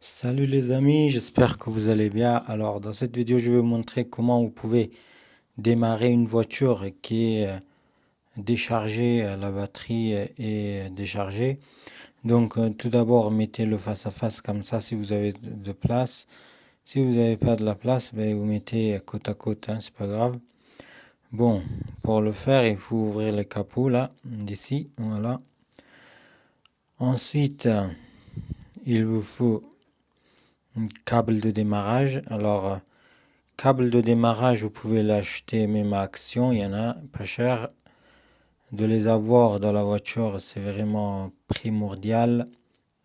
Salut les amis, j'espère que vous allez bien. Alors dans cette vidéo, je vais vous montrer comment vous pouvez démarrer une voiture qui est déchargée, la batterie est déchargée. Donc tout d'abord, mettez-le face à face comme ça si vous avez de place. Si vous n'avez pas de la place, ben, vous mettez côte à côte, hein, c'est pas grave. Bon, pour le faire, il faut ouvrir le capot là, d'ici, voilà. Ensuite, il vous faut un câble de démarrage. Alors, câble de démarrage, vous pouvez l'acheter même à Action, il y en a pas cher. De les avoir dans la voiture, c'est vraiment primordial.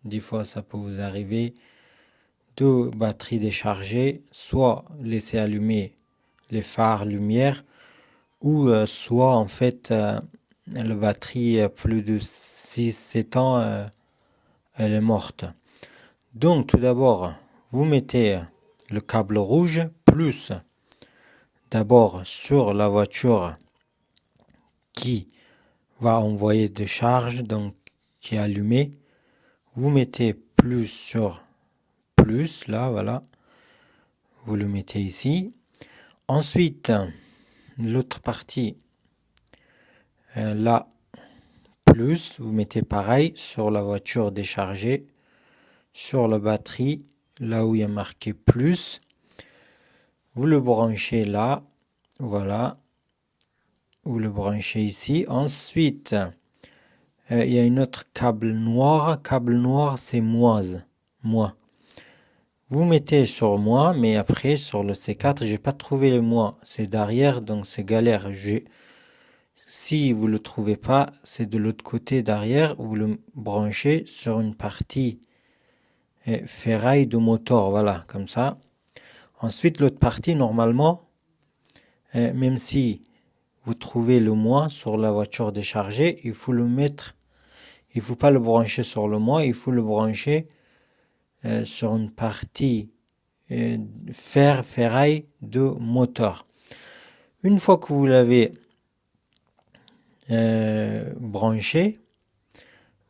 Des fois, ça peut vous arriver. Deux batteries déchargées, soit laisser allumer les phares lumière, ou soit en fait la batterie plus de 6-7 ans, elle est morte. Donc tout d'abord, vous mettez le câble rouge plus d'abord sur la voiture qui va envoyer de charge, donc qui est allumée. Vous mettez plus sur plus, là, voilà. Vous le mettez ici. Ensuite, l'autre partie, là, plus, vous mettez pareil sur la voiture déchargée, sur la batterie, là où il y a marqué plus. Vous le branchez là, voilà. Vous le branchez ici. Ensuite, il y a une autre câble noir. Câble noir, c'est moi. Vous mettez sur moi, mais après sur le C4, j'ai pas trouvé le moi. C'est derrière, donc c'est galère. Si vous le trouvez pas, c'est de l'autre côté derrière. Vous le branchez sur une partie ferraille de moteur, voilà, comme ça. Ensuite, l'autre partie, normalement, même si vous trouvez le moi sur la voiture déchargée, il faut le mettre. Il faut pas le brancher sur le moi, il faut le brancher sur une partie ferraille de moteur. Une fois que vous l'avez branché,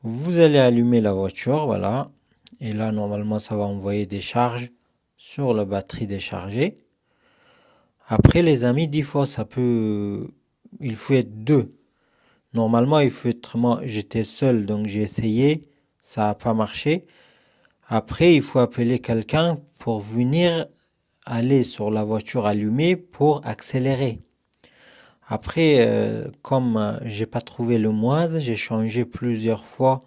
vous allez allumer la voiture, voilà. Et là, normalement, ça va envoyer des charges sur la batterie déchargée. Après, les amis, 10 fois, il faut être deux. Normalement, il faut être, moi, j'étais seul, donc j'ai essayé, ça n'a pas marché. Après, il faut appeler quelqu'un pour venir aller sur la voiture allumée pour accélérer. Après, comme j'ai pas trouvé le moise, j'ai changé plusieurs fois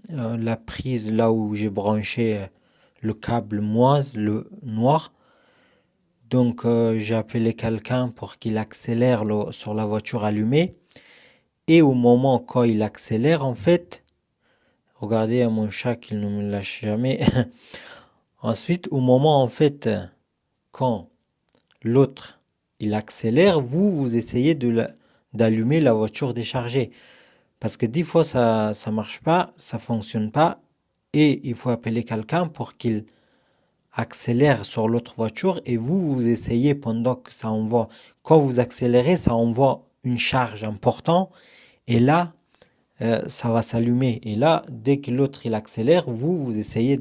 la prise là où j'ai branché le câble moise, le noir. Donc j'ai appelé quelqu'un pour qu'il accélère sur la voiture allumée. Et au moment quand il accélère, en fait, regardez à mon chat qu'il ne me lâche jamais. Ensuite, au moment en fait, quand l'autre il accélère, vous essayez d'allumer la voiture déchargée. Parce que 10 fois ça marche pas, ça fonctionne pas. Et il faut appeler quelqu'un pour qu'il accélère sur l'autre voiture et vous essayez pendant que ça envoie. Quand vous accélérez, ça envoie une charge importante et là, ça va s'allumer. Et là, dès que l'autre il accélère, vous essayez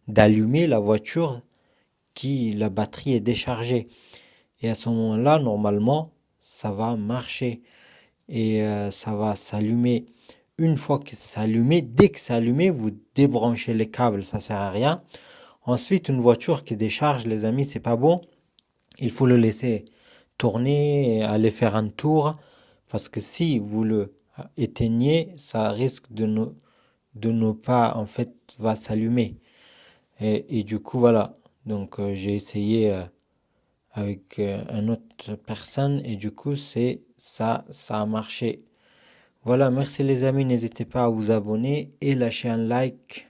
d'allumer la voiture la batterie est déchargée. Et à ce moment-là, normalement, ça va marcher et ça va s'allumer. Une fois que c'est allumé, dès que c'est allumé, vous débranchez les câbles, ça sert à rien. Ensuite, une voiture qui décharge, les amis, c'est pas bon. Il faut le laisser tourner, et aller faire un tour, parce que si vous le éteignez, ça risque de ne pas, en fait, va s'allumer. Et du coup, voilà. Donc, j'ai essayé avec une autre personne, et du coup, ça a marché. Voilà, merci les amis, n'hésitez pas à vous abonner et lâcher un like.